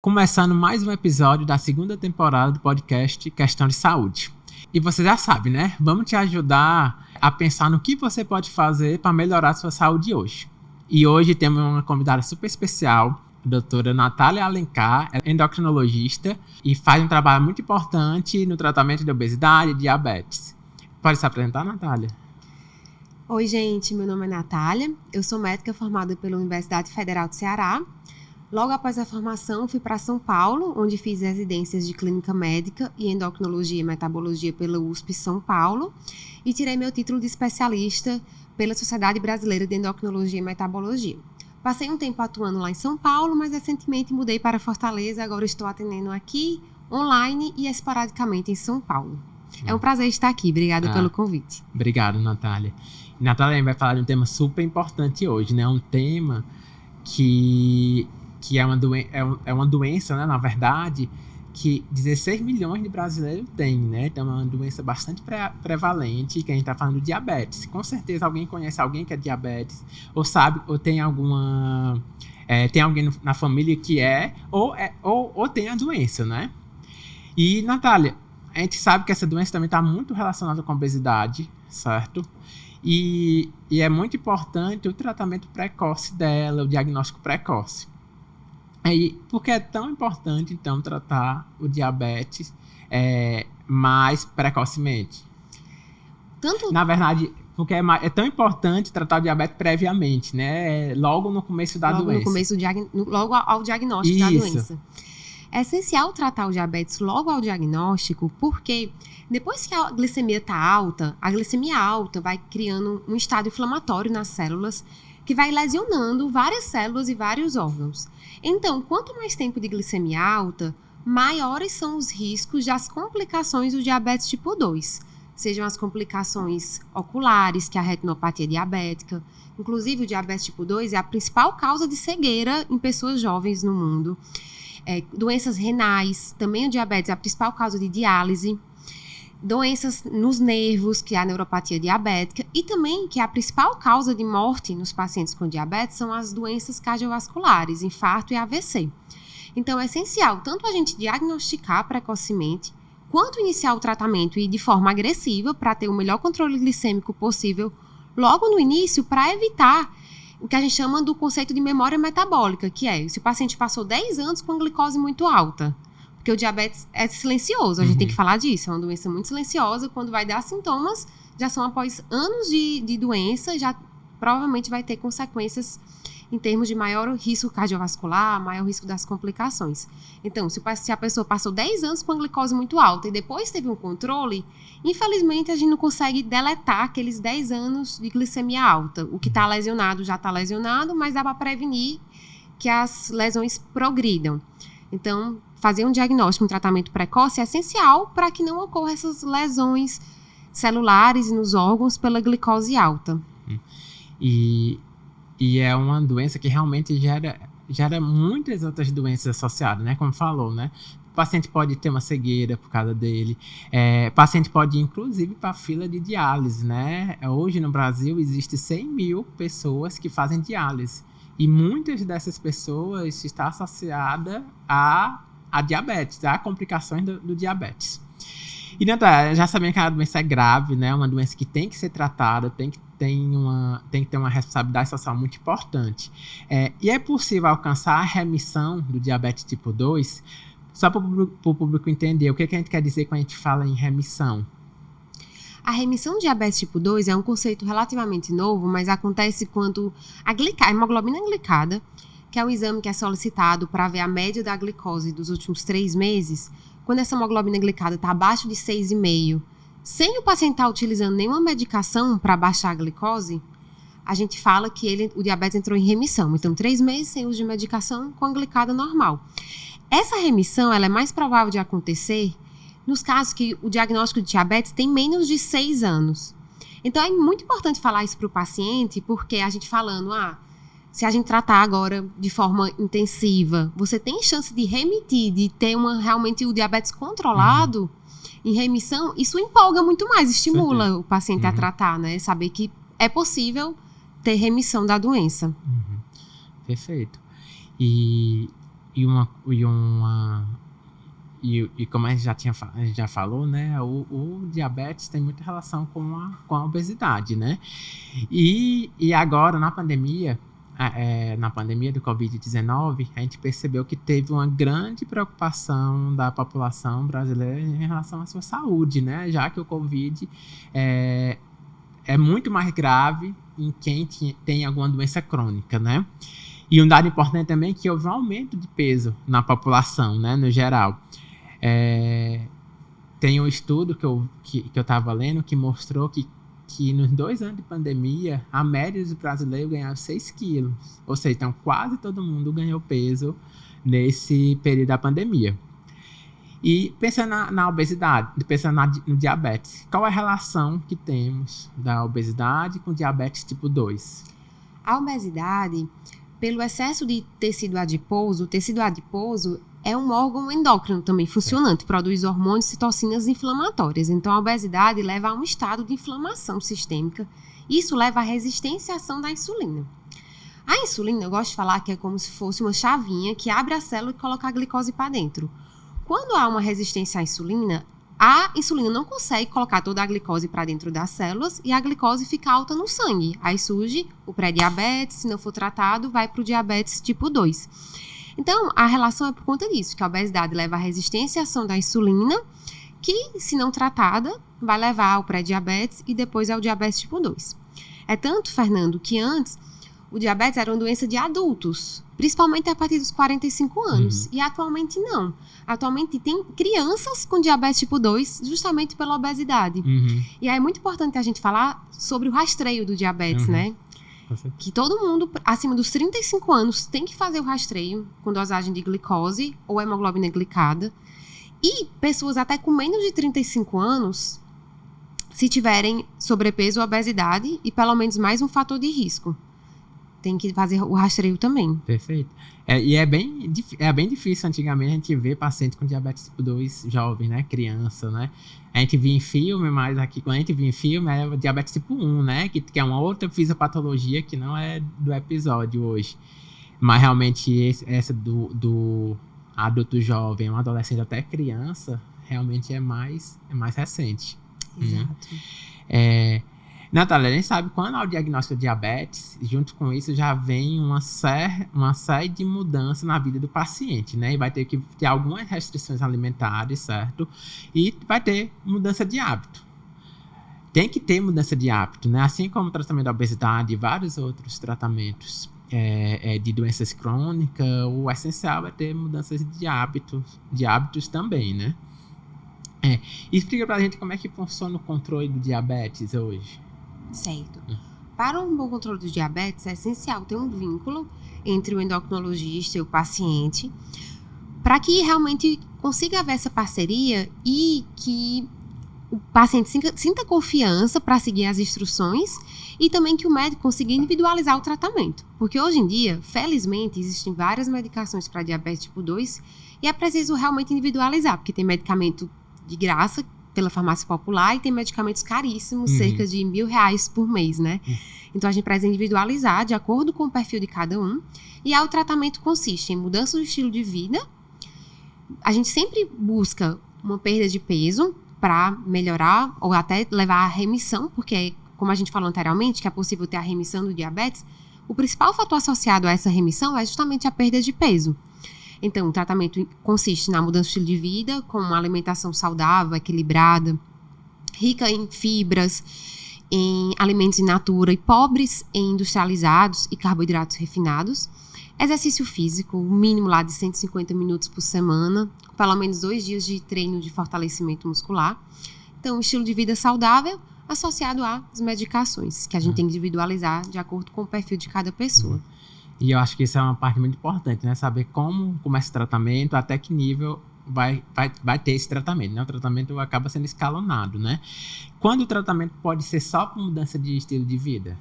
Começando mais um episódio da segunda temporada do podcast Questão de Saúde. E você já sabe, né? Vamos te ajudar a pensar no que você pode fazer para melhorar a sua saúde hoje. E hoje temos uma convidada super especial, a doutora Natália Alencar, é endocrinologista e faz um trabalho muito importante no tratamento de obesidade e diabetes. Pode se apresentar, Natália? Oi, gente, meu nome é Natália, eu sou médica formada pela Universidade Federal do Ceará. Logo após a formação, fui para São Paulo, onde fiz residências de clínica médica e endocrinologia e metabologia pela USP São Paulo e tirei meu título de especialista pela Sociedade Brasileira de Endocrinologia e Metabologia. Passei um tempo atuando lá em São Paulo, mas recentemente mudei para Fortaleza, agora estou atendendo aqui, online e esporadicamente em São Paulo. É um prazer estar aqui, obrigada pelo convite. Obrigado, Natália. Natália vai falar de um tema super importante hoje, né? Um tema que é uma doença, né, na verdade, que 16 milhões de brasileiros têm, né? Então é uma doença bastante prevalente, que a gente está falando de diabetes. Com certeza alguém conhece alguém que é diabetes, ou sabe, ou tem alguma... tem alguém na família que ou tem a doença, né? E, Natália, a gente sabe que essa doença também está muito relacionada com a obesidade, certo? E é muito importante o tratamento precoce dela, o diagnóstico precoce. E por que é tão importante, então, tratar o diabetes mais precocemente? Na verdade, porque é tão importante tratar o diabetes previamente, né? Logo no começo da doença. Logo ao diagnóstico da doença. É essencial tratar o diabetes logo ao diagnóstico, porque depois que a glicemia está alta, a glicemia alta vai criando um estado inflamatório nas células que vai lesionando várias células e vários órgãos. Então, quanto mais tempo de glicemia alta, maiores são os riscos das complicações do diabetes tipo 2. Sejam as complicações oculares, que é a retinopatia diabética. Inclusive, o diabetes tipo 2 é a principal causa de cegueira em pessoas jovens no mundo. Doenças renais, também o diabetes é a principal causa de diálise. Doenças nos nervos, que é a neuropatia diabética, e também que a principal causa de morte nos pacientes com diabetes são as doenças cardiovasculares, infarto e AVC. Então é essencial tanto a gente diagnosticar precocemente, quanto iniciar o tratamento e de forma agressiva para ter o melhor controle glicêmico possível logo no início, para evitar o que a gente chama do conceito de memória metabólica, que é se o paciente passou 10 anos com a glicose muito alta. Porque o diabetes é silencioso, a gente tem que falar disso. É uma doença muito silenciosa. Quando vai dar sintomas, já são após anos de doença, já provavelmente vai ter consequências em termos de maior risco cardiovascular, maior risco das complicações. Então, se a pessoa passou 10 anos com a glicose muito alta e depois teve um controle, infelizmente a gente não consegue deletar aqueles 10 anos de glicemia alta. O que está lesionado já está lesionado, mas dá para prevenir que as lesões progridam. Então, fazer um diagnóstico, um tratamento precoce é essencial para que não ocorram essas lesões celulares e nos órgãos pela glicose alta. E é uma doença que realmente gera muitas outras doenças associadas, né? Como falou, né? O paciente pode ter uma cegueira por causa dele. O paciente pode ir, inclusive, para a fila de diálise, né? Hoje, no Brasil, existe 100 mil pessoas que fazem diálise. E muitas dessas pessoas estão associadas a diabetes, a complicações do diabetes. E, Natália, já sabendo que a doença é grave, né? Uma doença que tem que ser tratada, tem que ter uma responsabilidade social muito importante. E é possível alcançar a remissão do diabetes tipo 2? Só para o público entender, o que a gente quer dizer quando a gente fala em remissão? A remissão do diabetes tipo 2 é um conceito relativamente novo, mas acontece quando a hemoglobina glicada, que é um exame que é solicitado para ver a média da glicose dos últimos 3 meses, quando essa hemoglobina glicada está abaixo de 6,5, sem o paciente estar utilizando nenhuma medicação para baixar a glicose, a gente fala que o diabetes entrou em remissão. Então, 3 meses sem uso de medicação com a glicada normal. Essa remissão ela é mais provável de acontecer nos casos que o diagnóstico de diabetes tem menos de 6 anos. Então, é muito importante falar isso para o paciente, porque a gente falando, se a gente tratar agora de forma intensiva, você tem chance de remitir, de ter realmente o diabetes controlado em remissão, isso empolga muito mais, estimula o paciente a tratar, né? Saber que é possível ter remissão da doença. Perfeito. E E como a gente já falou, né, o diabetes tem muita relação com a obesidade, né? E agora, na pandemia do Covid-19, a gente percebeu que teve uma grande preocupação da população brasileira em relação à sua saúde, né? Já que o Covid é muito mais grave em quem tem alguma doença crônica, né? E um dado importante também é que houve um aumento de peso na população, né, no geral. Tem um estudo que eu estava lendo que mostrou que nos 2 anos de pandemia, a média dos brasileiros ganhava 6 quilos. Ou seja, então quase todo mundo ganhou peso nesse período da pandemia. E pensando na obesidade, pensando no diabetes, qual é a relação que temos da obesidade com diabetes tipo 2? A obesidade, pelo excesso de tecido adiposo, o tecido adiposo é um órgão endócrino também funcionante, produz hormônios e citocinas inflamatórias. Então, a obesidade leva a um estado de inflamação sistêmica. Isso leva à resistência à ação da insulina. A insulina, eu gosto de falar que é como se fosse uma chavinha que abre a célula e coloca a glicose para dentro. Quando há uma resistência à insulina, a insulina não consegue colocar toda a glicose para dentro das células e a glicose fica alta no sangue. Aí surge o pré-diabetes, se não for tratado, vai para o diabetes tipo 2. Então, a relação é por conta disso, que a obesidade leva à resistência à ação da insulina, que, se não tratada, vai levar ao pré-diabetes e depois ao diabetes tipo 2. É tanto, Fernando, que antes o diabetes era uma doença de adultos, principalmente a partir dos 45 anos, e atualmente não. Atualmente tem crianças com diabetes tipo 2 justamente pela obesidade. E aí é muito importante a gente falar sobre o rastreio do diabetes, né? Que todo mundo acima dos 35 anos tem que fazer o rastreio com dosagem de glicose ou hemoglobina glicada. E pessoas até com menos de 35 anos, se tiverem sobrepeso ou obesidade e pelo menos mais um fator de risco. Tem que fazer o rastreio também. Perfeito. E é bem difícil antigamente a gente ver paciente com diabetes tipo 2 jovem, né? Criança, né? A gente via em filme, mas aqui quando a gente via em filme era diabetes tipo 1, né? Que é uma outra fisiopatologia que não é do episódio hoje. Mas realmente essa do adulto jovem, um adolescente até criança, realmente é mais recente. Exato. Natália, a gente sabe quando há o diagnóstico de diabetes, junto com isso já vem uma série de mudanças na vida do paciente, né? E vai ter que ter algumas restrições alimentares, certo? E vai ter mudança de hábito. Tem que ter mudança de hábito, né? Assim como o tratamento da obesidade e vários outros tratamentos de doenças crônicas, o essencial é ter mudanças de hábitos também, né? Explica pra gente como é que funciona o controle do diabetes hoje. Certo. Para um bom controle do diabetes, é essencial ter um vínculo entre o endocrinologista e o paciente, para que realmente consiga haver essa parceria e que o paciente sinta confiança para seguir as instruções e também que o médico consiga individualizar o tratamento. Porque hoje em dia, felizmente, existem várias medicações para diabetes tipo 2 e é preciso realmente individualizar, porque tem medicamento de graça pela farmácia popular e tem medicamentos caríssimos, cerca de R$1.000 por mês, né? Então, a gente precisa individualizar de acordo com o perfil de cada um. E aí, o tratamento consiste em mudança do estilo de vida. A gente sempre busca uma perda de peso para melhorar ou até levar à remissão, porque, como a gente falou anteriormente, que é possível ter a remissão do diabetes, o principal fator associado a essa remissão é justamente a perda de peso. Então, o tratamento consiste na mudança do estilo de vida, com uma alimentação saudável, equilibrada, rica em fibras, em alimentos in natura e pobres em industrializados e carboidratos refinados. Exercício físico, o mínimo lá de 150 minutos por semana, com pelo menos 2 dias de treino de fortalecimento muscular. Então, um estilo de vida saudável associado às medicações, que a gente tem que individualizar de acordo com o perfil de cada pessoa. E eu acho que isso é uma parte muito importante, né? Saber como começa o tratamento, até que nível vai ter esse tratamento, né? O tratamento acaba sendo escalonado, né? Quando o tratamento pode ser só por mudança de estilo de vida?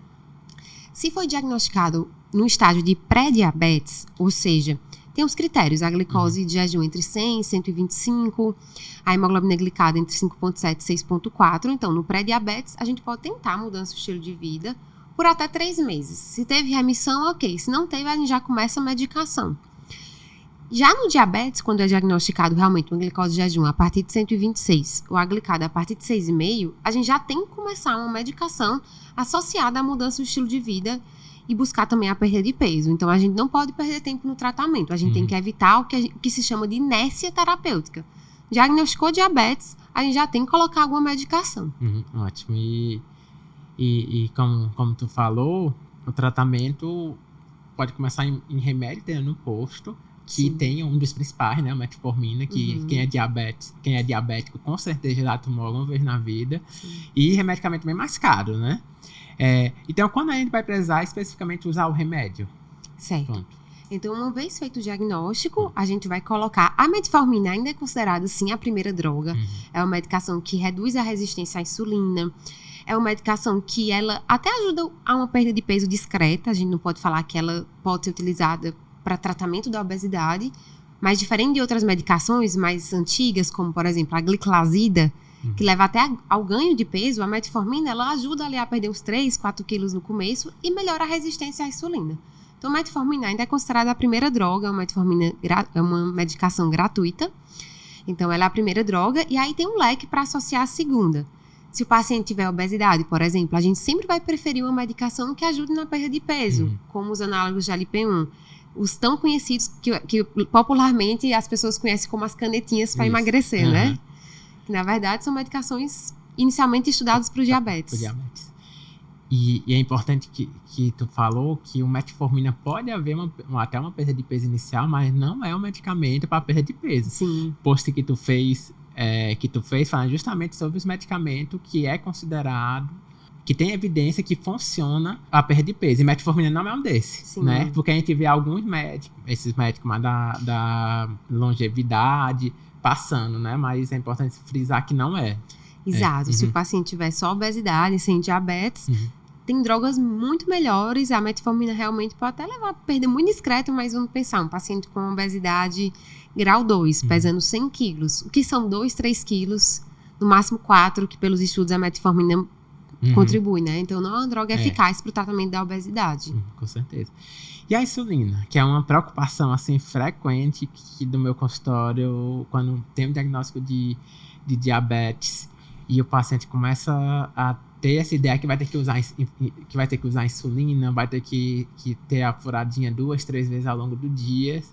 Se for diagnosticado no estágio de pré-diabetes, ou seja, tem os critérios, a glicose de jejum entre 100 e 125, a hemoglobina glicada entre 5,7 e 6,4. Então, no pré-diabetes, a gente pode tentar mudança de estilo de vida por até 3 meses. Se teve remissão, ok. Se não teve, a gente já começa a medicação. Já no diabetes, quando é diagnosticado realmente uma glicose de jejum a partir de 126 ou a glicada a partir de 6,5, a gente já tem que começar uma medicação associada à mudança do estilo de vida e buscar também a perda de peso. Então, a gente não pode perder tempo no tratamento. A gente tem que evitar o que se chama de inércia terapêutica. Diagnosticou diabetes, a gente já tem que colocar alguma medicação. Ótimo. E como tu falou, o tratamento pode começar em remédio no posto, que tem um dos principais, né, a metformina, que quem é diabético com certeza já tomou alguma vez na vida. E remedicamento bem mais caro, né? Então, quando a gente vai precisar especificamente usar o remédio? Certo. Pronto. Então, uma vez feito o diagnóstico, a gente vai colocar... A metformina ainda é considerada, sim, a primeira droga. É uma medicação que reduz a resistência à insulina. É uma medicação que ela até ajuda a uma perda de peso discreta. A gente não pode falar que ela pode ser utilizada para tratamento da obesidade, mas diferente de outras medicações mais antigas, como, por exemplo, a gliclazida, que leva até ao ganho de peso, a metformina, ela ajuda ali a perder uns 3, 4 quilos no começo e melhora a resistência à insulina. Então, a metformina ainda é considerada a primeira droga. A metformina é uma medicação gratuita. Então, ela é a primeira droga. E aí tem um leque para associar a segunda. Se o paciente tiver obesidade, por exemplo, a gente sempre vai preferir uma medicação que ajude na perda de peso, como os análogos de GLP-1. Os tão conhecidos, que popularmente as pessoas conhecem como as canetinhas para emagrecer, né? Que, na verdade, são medicações inicialmente estudadas para o diabetes. E é importante que tu falou que o metformina pode haver até uma perda de peso inicial, mas não é um medicamento para perda de peso. Sim. Posto que tu fez falando justamente sobre os medicamentos que é considerado, que tem evidência que funciona a perda de peso. E metformina não é um desses, né? Porque a gente vê alguns médicos, esses médicos mais da longevidade, passando, né? Mas é importante frisar que não é. Exato. Se o paciente tiver só obesidade, sem diabetes, tem drogas muito melhores. A metformina realmente pode até levar a perda muito discreta, mas vamos pensar, um paciente com obesidade grau 2, pesando 100 quilos. O que são 2, 3 quilos, no máximo 4, que pelos estudos a metformina contribui, né? Então, não é uma droga eficaz para o tratamento da obesidade. Com certeza. E a insulina, que é uma preocupação, assim, frequente que do meu consultório, quando tem um diagnóstico de diabetes e o paciente começa a ter essa ideia que vai ter que usar insulina, vai ter que ter a furadinha 2, 3 vezes ao longo do dia.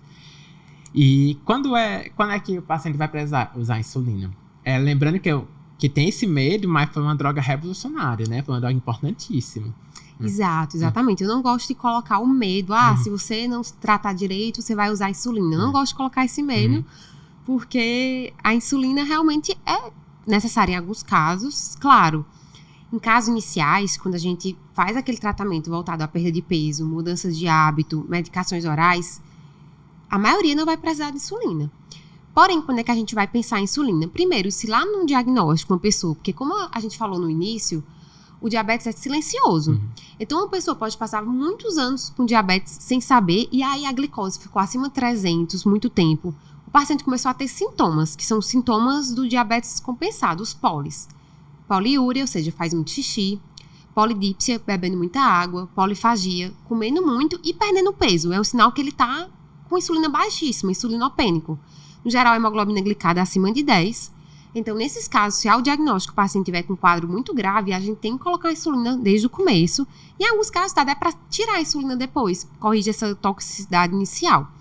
E quando é que o paciente vai precisar usar insulina? Lembrando que tem esse medo, mas foi uma droga revolucionária, né? Foi uma droga importantíssima. Exato, exatamente. Eu não gosto de colocar o medo. Se você não se tratar direito, você vai usar insulina. Eu não gosto de colocar esse medo, porque a insulina realmente é necessária em alguns casos. Claro, em casos iniciais, quando a gente faz aquele tratamento voltado à perda de peso, mudanças de hábito, medicações orais, a maioria não vai precisar de insulina. Porém, quando é que a gente vai pensar em insulina? Primeiro, se lá no diagnóstico uma pessoa, porque como a gente falou no início, o diabetes é silencioso. Então, uma pessoa pode passar muitos anos com diabetes sem saber, e aí a glicose ficou acima de 300, muito tempo. O paciente começou a ter sintomas, que são sintomas do diabetes descompensado, os polis. Poliúria, ou seja, faz muito xixi. Polidípsia, bebendo muita água. Polifagia, comendo muito e perdendo peso. É um sinal que ele está com insulina baixíssima, insulinopênico. No geral, a hemoglobina glicada é acima de 10. Então, nesses casos, se há o diagnóstico, o paciente tiver com um quadro muito grave, a gente tem que colocar a insulina desde o começo. E em alguns casos, dá para tirar a insulina depois, corrige essa toxicidade inicial.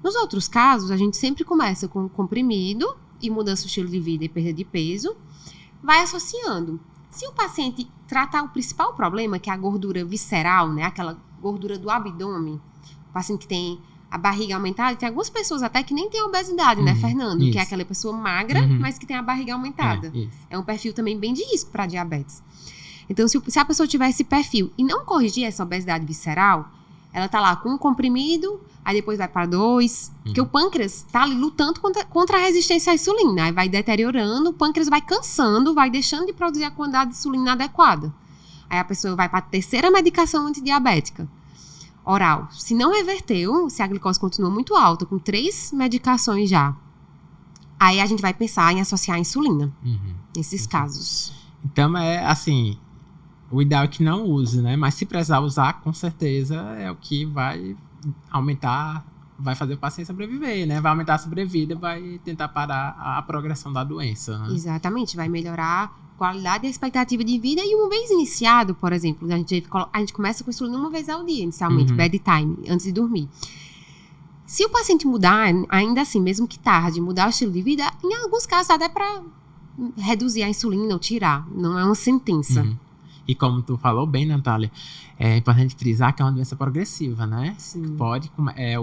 Nos outros casos, a gente sempre começa com comprimido e mudança do estilo de vida e perda de peso, vai associando. Se o paciente tratar o principal problema, que é a gordura visceral, né, aquela gordura do abdômen, o paciente que tem a barriga aumentada, tem algumas pessoas até que nem tem obesidade, né, Fernando? Isso. Que é aquela pessoa magra, mas que tem a barriga aumentada. É um perfil também bem de risco para diabetes. Então, se a pessoa tiver esse perfil e não corrigir essa obesidade visceral, ela tá lá com um comprimido, aí depois vai para 2, porque o pâncreas tá ali lutando contra a resistência à insulina, aí vai deteriorando, o pâncreas vai cansando, vai deixando de produzir a quantidade de insulina adequada. Aí a pessoa vai para a terceira medicação antidiabética, oral. Se não reverteu, se a glicose continua muito alta, com 3 medicações já, aí a gente vai pensar em associar a insulina, nesses casos. Então, assim, o ideal é que não use, né? Mas se precisar usar, com certeza é o que vai aumentar vai fazer o paciente sobreviver, né? Vai aumentar a sobrevida, vai tentar parar a progressão da doença, né? Exatamente, vai melhorar a qualidade e a expectativa de vida. E uma vez iniciado, por exemplo, a gente começa com insulina uma vez ao dia, inicialmente, bedtime, antes de dormir. Se o paciente mudar, ainda assim, mesmo que tarde, mudar o estilo de vida, em alguns casos até para reduzir a insulina ou tirar. Não é uma sentença. E como tu falou bem, Natália, é importante frisar que é uma doença progressiva, né? Sim.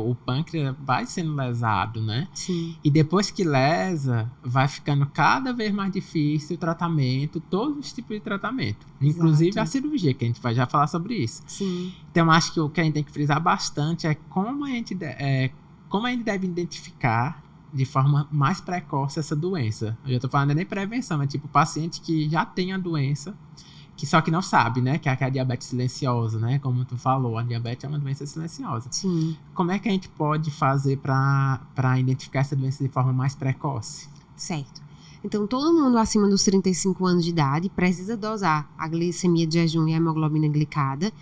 O pâncreas vai sendo lesado, né? Sim. E depois que lesa, vai ficando cada vez mais difícil o tratamento, todos os tipos de tratamento. Inclusive a cirurgia, que a gente vai já falar sobre isso. Sim. Então, acho que o que a gente tem que frisar bastante é como a gente deve identificar de forma mais precoce essa doença. Eu já tô falando nem prevenção, é tipo paciente que já tem a doença, só que não sabe, né? Que é a diabetes silenciosa, né? Como tu falou, a diabetes é uma doença silenciosa. Sim. Como é que a gente pode fazer para identificar essa doença de forma mais precoce? Certo. Então, todo mundo acima dos 35 anos de idade precisa dosar a glicemia de jejum e a hemoglobina glicada.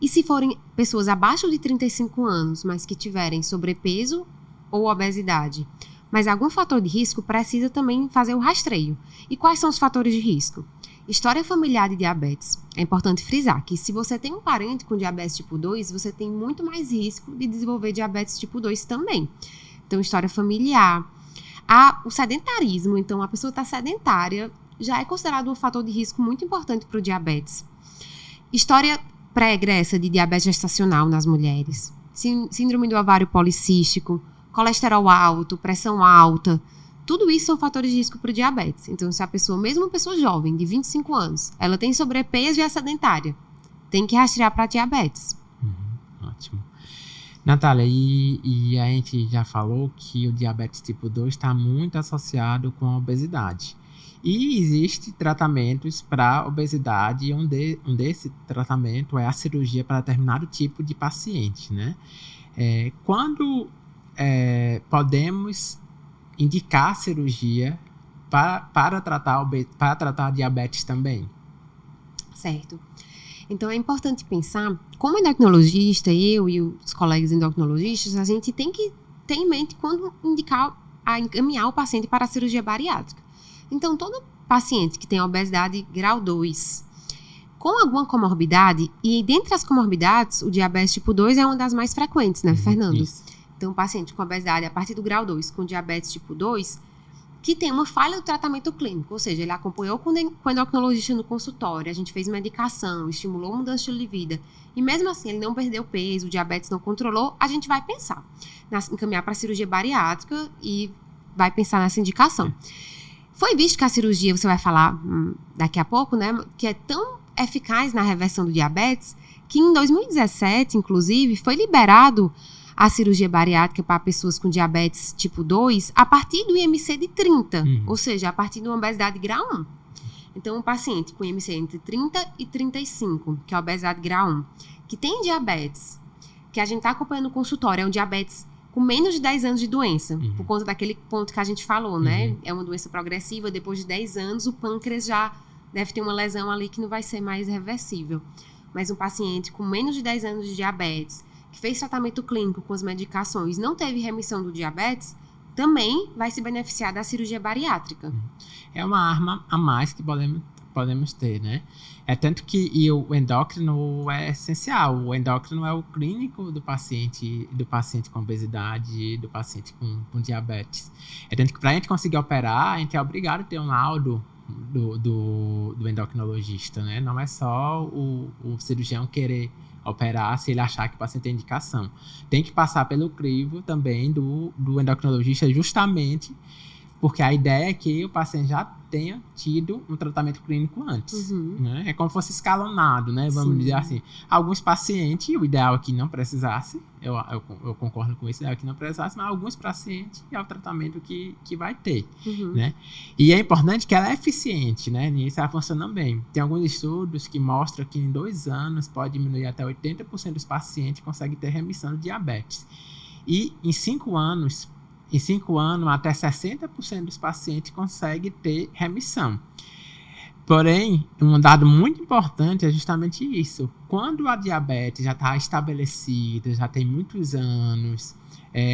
E se forem pessoas abaixo de 35 anos, mas que tiverem sobrepeso ou obesidade, mas algum fator de risco, precisa também fazer o rastreio. E quais são os fatores de risco? História familiar de diabetes. É importante frisar que se você tem um parente com diabetes tipo 2, você tem muito mais risco de desenvolver diabetes tipo 2 também. Então, história familiar. O sedentarismo. Então, a pessoa está sedentária já é considerado um fator de risco muito importante para o diabetes. História pregressa de diabetes gestacional nas mulheres. Síndrome do ovário policístico, colesterol alto, pressão alta. Tudo isso são fatores de risco para o diabetes. Então, se a pessoa, mesmo uma pessoa jovem, de 25 anos, ela tem sobrepeso e é sedentária, tem que rastrear para diabetes. Ótimo. Natália, e a gente já falou que o diabetes tipo 2 está muito associado com a obesidade. E existe tratamentos para obesidade e um desse tratamento é a cirurgia para determinado tipo de paciente, né? Quando podemos indicar a cirurgia para tratar a diabetes também? Certo. Então, é importante pensar, como endocrinologista, eu e os colegas endocrinologistas, a gente tem que ter em mente quando encaminhar o paciente para a cirurgia bariátrica. Então, todo paciente que tem obesidade grau 2, com alguma comorbidade, e dentre as comorbidades, o diabetes tipo 2 é uma das mais frequentes, né, Fernando? Isso. Então, um paciente com obesidade a partir do grau 2, com diabetes tipo 2, que tem uma falha do tratamento clínico, ou seja, ele acompanhou com o endocrinologista no consultório, a gente fez medicação, estimulou mudança de estilo de vida, e mesmo assim ele não perdeu peso, o diabetes não controlou, a gente vai pensar em encaminhar para a cirurgia bariátrica e vai pensar nessa indicação. Foi visto que a cirurgia, você vai falar daqui a pouco, né, que é tão eficaz na reversão do diabetes, que em 2017, inclusive, foi liberado a cirurgia bariátrica para pessoas com diabetes tipo 2 a partir do IMC de 30, ou seja, a partir de uma obesidade grau 1. Então, um paciente com IMC entre 30 e 35, que é a obesidade grau 1, que tem diabetes, que a gente está acompanhando no consultório, é um diabetes com menos de 10 anos de doença, por conta daquele ponto que a gente falou, né? É uma doença progressiva, depois de 10 anos o pâncreas já deve ter uma lesão ali que não vai ser mais reversível. Mas um paciente com menos de 10 anos de diabetes, que fez tratamento clínico com as medicações, não teve remissão do diabetes, também vai se beneficiar da cirurgia bariátrica. É uma arma a mais que podemos ter, né? É tanto que o endócrino é essencial. O endócrino é o clínico do paciente com obesidade, do paciente com diabetes. É tanto que para a gente conseguir operar, a gente é obrigado a ter um laudo do endocrinologista, né? Não é só o cirurgião querer operar se ele achar que o paciente tem indicação. Tem que passar pelo crivo também do endocrinologista, justamente porque a ideia é que o paciente já tenha tido um tratamento clínico antes. Né? É como se fosse escalonado, né? Vamos dizer assim. Alguns pacientes, o ideal é que não precisasse, eu concordo com isso, o ideal é que não precisasse, mas alguns pacientes é o tratamento que vai ter. Né? E é importante que ela é eficiente, né? Nisso ela funciona bem. Tem alguns estudos que mostram que em 2 anos pode diminuir até 80% dos pacientes que conseguem ter remissão de diabetes. E em 5 anos, até 60% dos pacientes conseguem ter remissão. Porém, um dado muito importante é justamente isso. Quando a diabetes já está estabelecida, já tem muitos anos,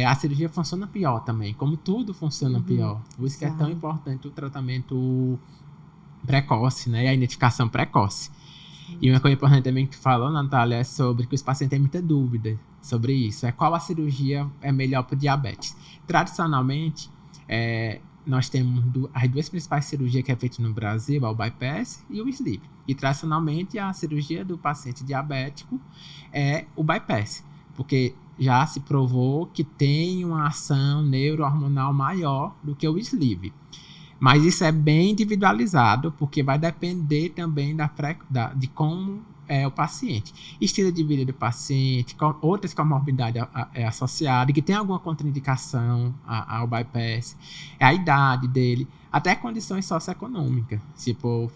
a cirurgia funciona pior também, como tudo funciona pior. Por isso que é tão importante o tratamento precoce, né? E a identificação precoce. E uma coisa importante também que tu falou, Natália, é sobre que os pacientes têm muita dúvida sobre isso. Qual a cirurgia é melhor para o diabetes? Tradicionalmente, nós temos as duas principais cirurgias que é feita no Brasil, o bypass e o sleeve. E tradicionalmente a cirurgia do paciente diabético é o bypass, porque já se provou que tem uma ação neurohormonal maior do que o sleeve. Mas isso é bem individualizado, porque vai depender também de como é o paciente. Estilo de vida do paciente, outras comorbidades associadas, que tem alguma contraindicação ao bypass, a idade dele, até condições socioeconômicas. Tipo,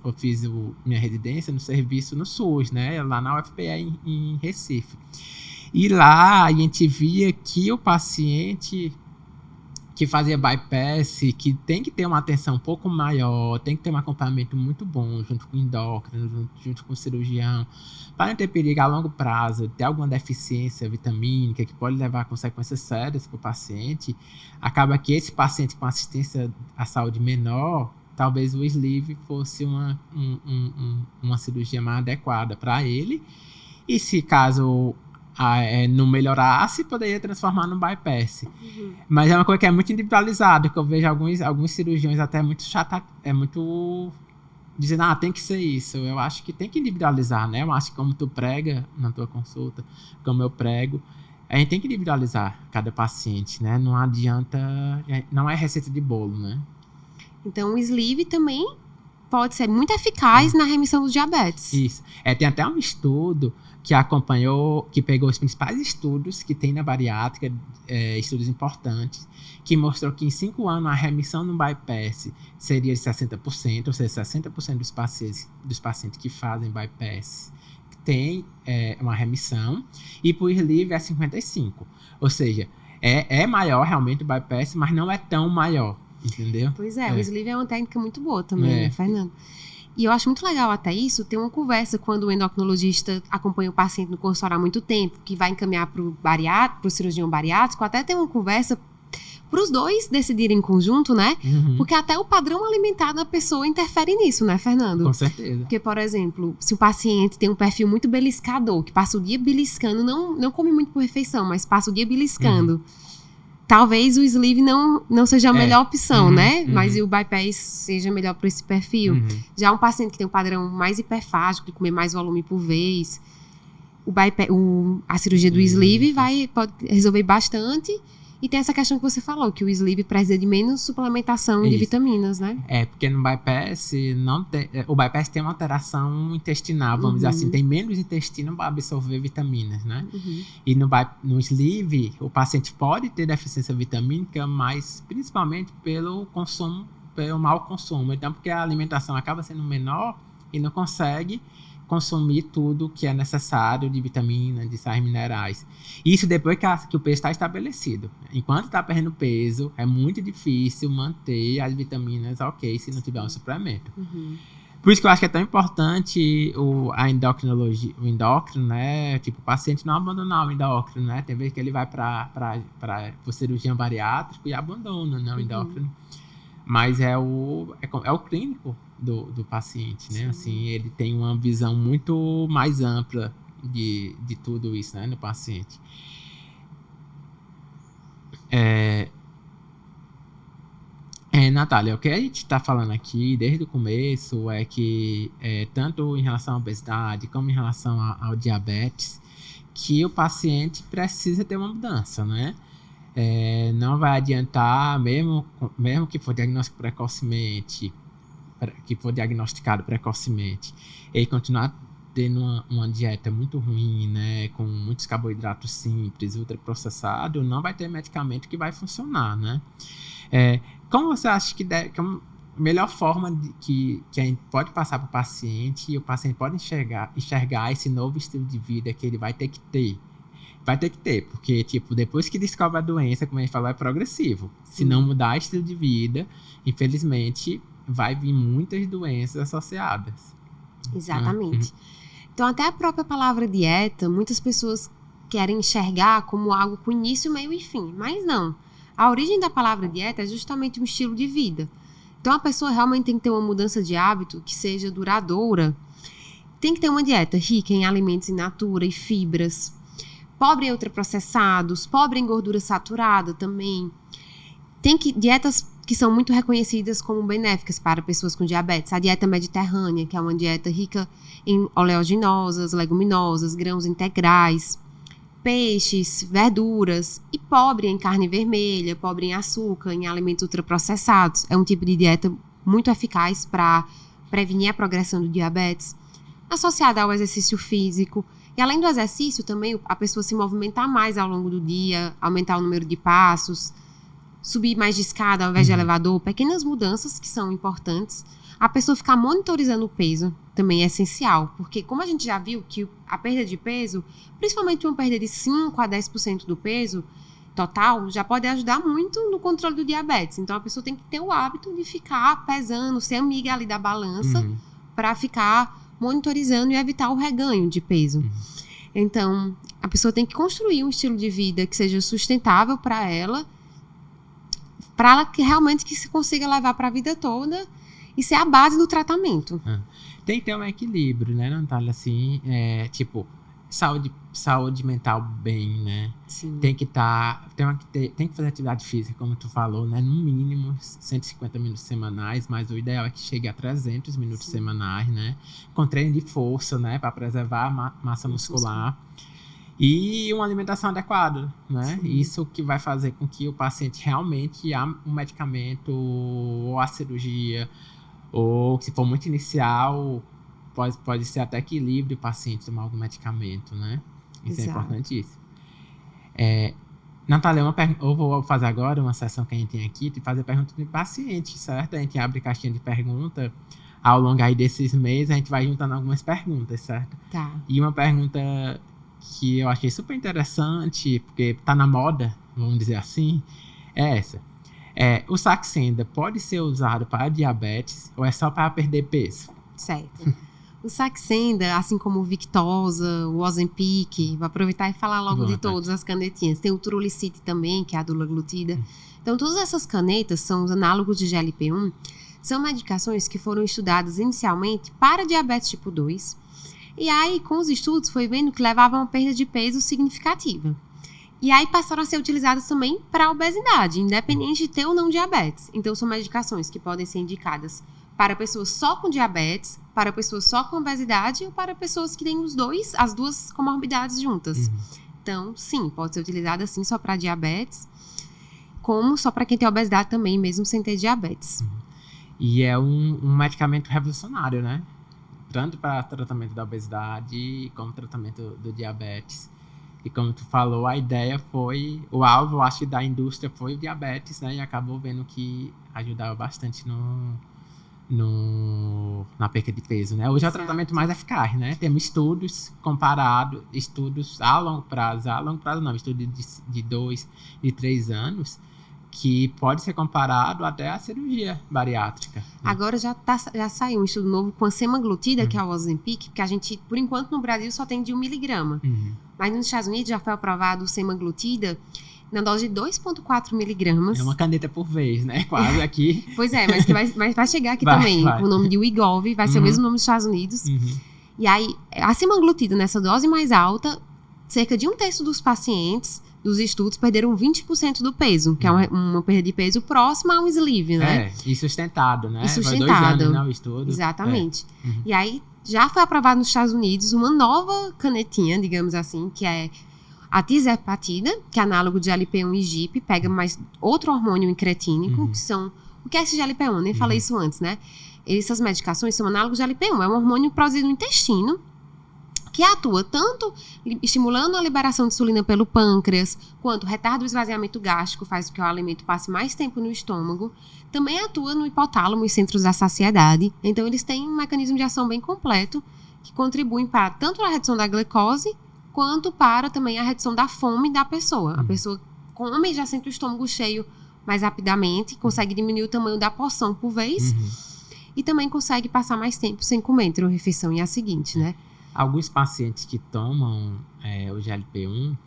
eu fiz minha residência no serviço no SUS, né? Lá na UFPE em Recife. E lá a gente via que o paciente que fazia bypass, que tem que ter uma atenção um pouco maior, tem que ter um acompanhamento muito bom, junto com o endócrino, junto com o cirurgião, para não ter perigo a longo prazo, ter alguma deficiência vitamínica que pode levar a consequências sérias para o paciente. Acaba que esse paciente com assistência à saúde menor, talvez o sleeve fosse uma cirurgia mais adequada para ele. E se caso não melhorasse, poderia transformar no bypass. Mas é uma coisa que é muito individualizada, que eu vejo alguns cirurgiões até muito chata, muito dizendo, tem que ser isso. Eu acho que tem que individualizar, né? Eu acho que como tu prega na tua consulta, como eu prego, a gente tem que individualizar cada paciente, né? Não adianta, não é receita de bolo, né? Então o sleeve também pode ser muito eficaz na remissão do diabetes. Isso. Tem até um estudo que pegou os principais estudos que tem na bariátrica, estudos importantes, que mostrou que em 5 anos a remissão no bypass seria de 60%, ou seja, 60% dos pacientes que fazem bypass tem uma remissão, e por sleeve é 55%. Ou seja, é maior realmente o bypass, mas não é tão maior, entendeu? Pois o sleeve é uma técnica muito boa também, né, Fernando? E eu acho muito legal até isso, ter uma conversa quando o endocrinologista acompanha o paciente no consultório há muito tempo, que vai encaminhar para o cirurgião bariátrico, até ter uma conversa para os dois decidirem em conjunto, né? Porque até o padrão alimentar da pessoa interfere nisso, né, Fernando? Com certeza. Porque, por exemplo, se o paciente tem um perfil muito beliscador, que passa o dia beliscando, não come muito por refeição, mas passa o dia beliscando, talvez o sleeve não seja a melhor opção, né? Mas o bypass seja melhor para esse perfil. Já um paciente que tem um padrão mais hiperfágico, de comer mais volume por vez, a cirurgia do sleeve pode resolver bastante. E tem essa questão que você falou, que o sleeve precisa de menos suplementação de vitaminas, né? Porque no bypass o bypass tem uma alteração intestinal, vamos dizer assim, tem menos intestino para absorver vitaminas, né? E no sleeve, o paciente pode ter deficiência vitamínica, mas principalmente pelo mau consumo. Então, porque a alimentação acaba sendo menor e não consegue consumir tudo que é necessário de vitamina, de sais minerais. Isso depois que o peso está estabelecido. Enquanto está perdendo peso, é muito difícil manter as vitaminas se não tiver um suplemento. Por isso que eu acho que é tão importante a endocrinologia, o endócrino, né? Tipo, o paciente não abandonar o endócrino, né? Tem vezes que ele vai para o cirurgião bariátrico e abandona, né, o endócrino. Mas é o clínico do paciente, né? Assim, ele tem uma visão muito mais ampla de tudo isso, né, no paciente. Natália, o que a gente está falando aqui desde o começo é que tanto em relação à obesidade como em relação ao diabetes, que o paciente precisa ter uma mudança, né? Não vai adiantar, mesmo que for diagnosticado precocemente, ele continuar tendo uma dieta muito ruim, né, com muitos carboidratos simples, ultraprocessado, não vai ter medicamento que vai funcionar, né? Como você acha que a melhor forma que a gente pode passar para o paciente, e o paciente pode enxergar esse novo estilo de vida que ele vai ter que ter? Vai ter que ter, porque, tipo, depois que descobre a doença, como a gente falou, é progressivo. Se não mudar estilo de vida, infelizmente, vai vir muitas doenças associadas. Exatamente. Então, até a própria palavra dieta, muitas pessoas querem enxergar como algo com início, meio e fim. Mas não. A origem da palavra dieta é justamente um estilo de vida. Então, a pessoa realmente tem que ter uma mudança de hábito que seja duradoura. Tem que ter uma dieta rica em alimentos in natura e fibras, pobre em ultraprocessados, pobre em gordura saturada também. Dietas que são muito reconhecidas como benéficas para pessoas com diabetes. A dieta mediterrânea, que é uma dieta rica em oleaginosas, leguminosas, grãos integrais, peixes, verduras, e pobre em carne vermelha, pobre em açúcar, em alimentos ultraprocessados. É um tipo de dieta muito eficaz para prevenir a progressão do diabetes, associada ao exercício físico. E além do exercício, também a pessoa se movimentar mais ao longo do dia, aumentar o número de passos, subir mais de escada ao invés de elevador, pequenas mudanças que são importantes. A pessoa ficar monitorizando o peso também é essencial, porque como a gente já viu que a perda de peso, principalmente uma perda de 5 a 10% do peso total, já pode ajudar muito no controle do diabetes. Então a pessoa tem que ter o hábito de ficar pesando, ser amiga ali da balança, para ficar monitorizando e evitar o reganho de peso. Então a pessoa tem que construir um estilo de vida que seja sustentável para ela que realmente que se consiga levar para a vida toda e ser a base do tratamento. Tem que ter um equilíbrio, né, Natália? Assim, tipo, saúde mental bem, né? Sim. Tem que fazer atividade física, como tu falou, né? No mínimo 150 minutos semanais, mas o ideal é que chegue a 300 minutos semanais, né? Com treino de força, né? Para preservar a massa muscular. E uma alimentação adequada, né? Sim. Isso que vai fazer com que o paciente realmente um medicamento ou a cirurgia, ou se for muito inicial, pode ser até que livre o paciente tomar algum medicamento, né? Isso é importantíssimo. Natália, eu vou fazer agora uma sessão que a gente tem aqui de fazer perguntas de paciente, certo? A gente abre caixinha de pergunta. Ao longo aí desses meses, a gente vai juntando algumas perguntas, certo? Tá. E uma pergunta que eu achei super interessante, porque tá na moda, vamos dizer assim, é essa. O Saxenda pode ser usado para diabetes ou é só para perder peso? Certo. O Saxenda, assim como o Victoza, o Ozempic, vou aproveitar e falar logo de todas as canetinhas. Tem o Trulicity também, que é a dulaglutida. Então, todas essas canetas são os análogos de GLP-1, são medicações que foram estudadas inicialmente para diabetes tipo 2. E aí, com os estudos, foi vendo que levavam a uma perda de peso significativa. E aí, passaram a ser utilizadas também para obesidade, independente de ter ou não diabetes. Então, são medicações que podem ser indicadas para pessoas só com diabetes, para pessoas só com obesidade ou para pessoas que têm as duas comorbidades juntas. Então, sim, pode ser utilizada assim só para diabetes, como só para quem tem obesidade também, mesmo sem ter diabetes. E é um medicamento revolucionário, né? Tanto para tratamento da obesidade como tratamento do diabetes. E como tu falou, a ideia foi, o alvo, acho que da indústria foi o diabetes, né? E acabou vendo que ajudava bastante na perda de peso, né? Hoje é o tratamento mais eficaz, né? Temos estudos comparados, estudos a longo prazo não, estudos de 2, de 3 anos, que pode ser comparado até à cirurgia bariátrica. Agora já saiu um estudo novo com a semaglutida, que é o Ozempic, que a gente, por enquanto, no Brasil só tem de 1 miligrama. Mas nos Estados Unidos já foi aprovado o semaglutida na dose de 2,4 miligramas. É uma caneta por vez, né? Quase aqui. Pois é, mas que vai chegar aqui também. Vai. O nome de Wegovy vai ser o mesmo nome nos Estados Unidos. E aí, a semaglutida nessa dose mais alta, cerca de 1/3 dos pacientes dos estudos perderam 20% do peso, que é uma perda de peso próxima ao sleeve, né? E sustentado, né? E sustentado. Foi 2 anos, né, o estudo. Exatamente. E aí, já foi aprovado nos Estados Unidos uma nova canetinha, digamos assim, que é a tirzepatida, que é análogo de GLP-1 e GIP, pega mais outro hormônio incretínico, que são... O que é esse GLP-1? Nem falei isso antes, né? Essas medicações são análogos de GLP-1. É um hormônio produzido no intestino, que atua tanto estimulando a liberação de insulina pelo pâncreas, quanto retarda o esvaziamento gástrico, faz com que o alimento passe mais tempo no estômago. Também atua no hipotálamo e centros da saciedade. Então, eles têm um mecanismo de ação bem completo, que contribuem para tanto a redução da glicose, quanto para também a redução da fome da pessoa. A pessoa come e já sente o estômago cheio mais rapidamente, consegue diminuir o tamanho da porção por vez, e também consegue passar mais tempo sem comer entre uma refeição e a seguinte, né? Alguns pacientes que tomam o GLP-1,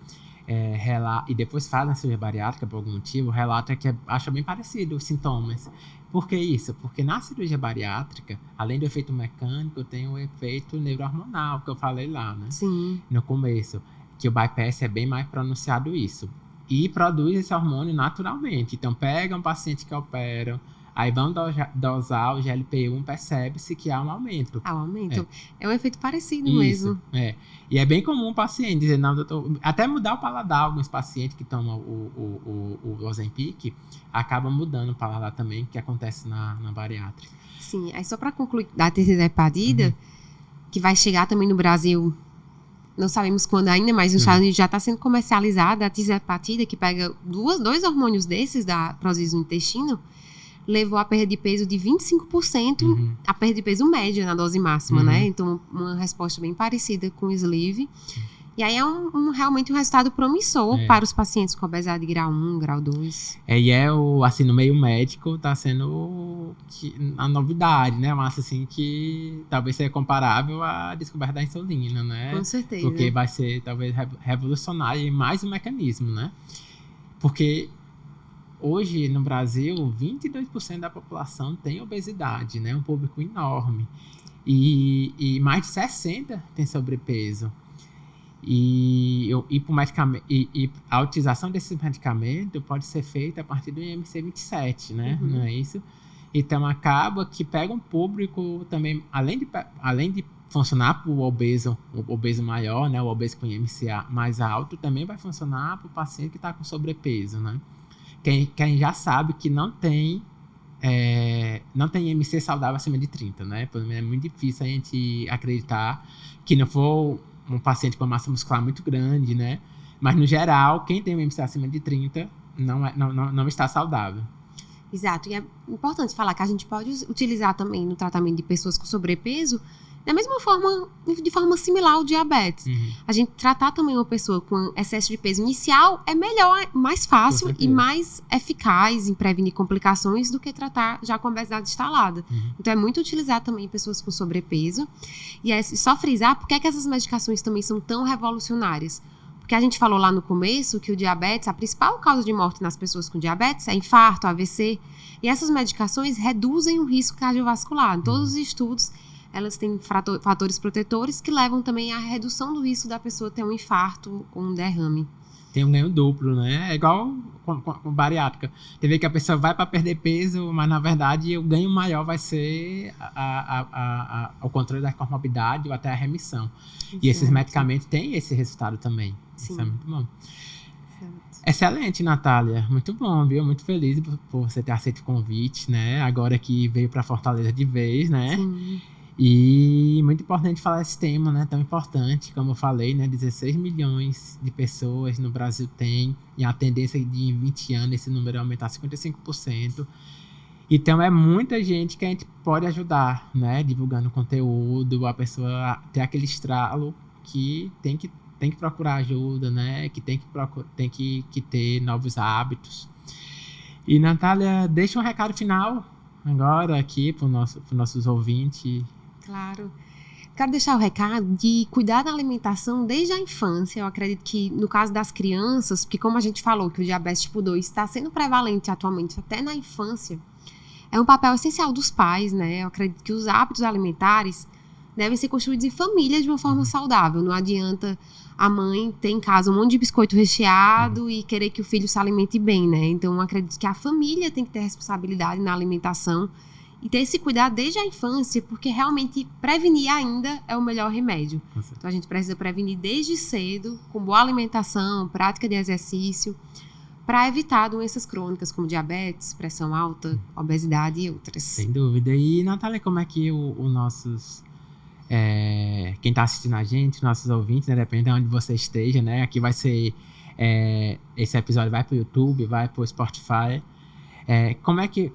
e depois fazem a cirurgia bariátrica por algum motivo, relata que acha bem parecido os sintomas. Por que isso? Porque na cirurgia bariátrica, além do efeito mecânico, tem o efeito neurohormonal, que eu falei lá, né? Sim. No começo, que o bypass é bem mais pronunciado isso. E produz esse hormônio naturalmente. Então, pega um paciente que operam, aí vão dosar o GLP-1, percebe-se que há um aumento. Há um aumento. É um efeito parecido mesmo. E é bem comum o paciente dizer, não, doutor, até mudar o paladar. Alguns pacientes que tomam o Ozempic acabam mudando o paladar também, que acontece na bariátrica. Sim, aí só para concluir da tirzepatida, que vai chegar também no Brasil, não sabemos quando ainda, mas nos Estados Unidos já está sendo comercializada a tirzepatida, que pega dois hormônios desses da prosise no intestino, levou a perda de peso de 25%, a perda de peso média na dose máxima, né? Então, uma resposta bem parecida com o Sleeve. E aí é realmente um resultado promissor para os pacientes com obesidade de grau 1, grau 2. Assim, no meio médico, está sendo a novidade, né? Mas, assim, que talvez seja comparável à descoberta da insulina, né? Com certeza. Porque vai ser, talvez, revolucionário e mais um mecanismo, né? Porque hoje, no Brasil, 22% da população tem obesidade, né? Um público enorme. E mais de 60% tem sobrepeso. E a utilização desses medicamentos pode ser feita a partir do IMC 27, né? Não é isso? Então, acaba que pega um público também, além de funcionar para o obeso maior, né? O obeso com IMC mais alto, também vai funcionar para o paciente que está com sobrepeso, né? Quem já sabe que não tem IMC saudável acima de 30, né? É muito difícil a gente acreditar que não for um paciente com uma massa muscular muito grande, né? Mas, no geral, quem tem um IMC acima de 30 não está saudável. Exato. E é importante falar que a gente pode utilizar também no tratamento de pessoas com sobrepeso da mesma forma, de forma similar ao diabetes. A gente tratar também uma pessoa com excesso de peso inicial é melhor, mais fácil e mais eficaz em prevenir complicações do que tratar já com obesidade instalada. Então, é muito utilizar também pessoas com sobrepeso. E é só frisar por que essas medicações também são tão revolucionárias. Porque a gente falou lá no começo que o diabetes, a principal causa de morte nas pessoas com diabetes é infarto, AVC. E essas medicações reduzem o risco cardiovascular. Em todos os estudos, elas têm fatores protetores que levam também à redução do risco da pessoa ter um infarto ou um derrame. Tem um ganho duplo, né? É igual com bariátrica. Tem vê que a pessoa vai para perder peso, mas na verdade o ganho maior vai ser o controle da comorbidade ou até a remissão. Exato. E esses medicamentos têm esse resultado também. Sim. Isso é muito bom. Exato. Excelente, Natália. Muito bom, viu? Muito feliz por você ter aceito o convite, né? Agora que veio para Fortaleza de vez, né? Sim. E muito importante falar esse tema, né? Tão importante, como eu falei, né? 16 milhões de pessoas no Brasil tem, e a tendência de em 20 anos esse número aumentar 55%. Então, é muita gente que a gente pode ajudar, né? Divulgando conteúdo, a pessoa ter aquele estralo que tem que procurar ajuda, né? Que tem que ter novos hábitos. E, Natália, deixa um recado final agora aqui para os nossos ouvintes. Claro. Quero deixar o recado de cuidar da alimentação desde a infância. Eu acredito que no caso das crianças, porque como a gente falou que o diabetes tipo 2 está sendo prevalente atualmente até na infância, é um papel essencial dos pais, né? Eu acredito que os hábitos alimentares devem ser construídos em família de uma forma saudável. Não adianta a mãe ter em casa um monte de biscoito recheado e querer que o filho se alimente bem, né? Então, eu acredito que a família tem que ter responsabilidade na alimentação e ter esse cuidado desde a infância, porque realmente prevenir ainda é o melhor remédio. Então, a gente precisa prevenir desde cedo, com boa alimentação, prática de exercício, para evitar doenças crônicas como diabetes, pressão alta, obesidade e outras. Sem dúvida. E, Natália, como é que os nossos... quem está assistindo a gente, nossos ouvintes, né, depende de onde você esteja, né? Aqui vai ser... esse episódio vai para o YouTube, vai para o Spotify. Como é que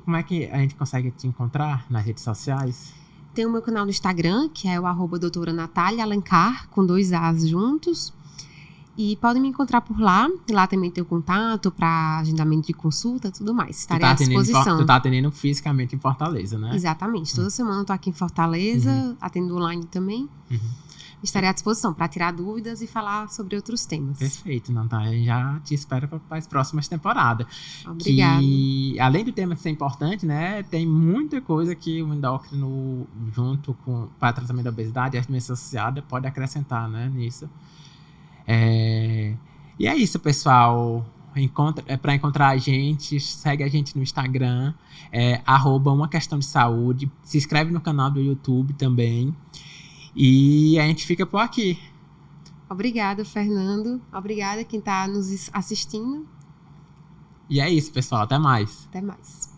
a gente consegue te encontrar nas redes sociais? Tem o meu canal no Instagram, que é o @doutora Natália Alencar, com 2 As juntos. E podem me encontrar por lá. Lá também tem o contato para agendamento de consulta e tudo mais. Estarei à disposição. Tu tá atendendo fisicamente em Fortaleza, né? Exatamente. Toda semana eu tô aqui em Fortaleza, atendo online também. Estarei à disposição para tirar dúvidas e falar sobre outros temas. Perfeito, Natália. Já te espero para as próximas temporadas. Obrigada. Que, além do tema ser importante, né, tem muita coisa que o endócrino, junto com para tratamento da obesidade e a doença associada, pode acrescentar, né, nisso. E é isso, pessoal. Para encontrar a gente, segue a gente no Instagram, @umaquestãodesaúde. Se inscreve no canal do YouTube também. E a gente fica por aqui. Obrigada, Fernando. Obrigada quem está nos assistindo. E é isso, pessoal. Até mais. Até mais.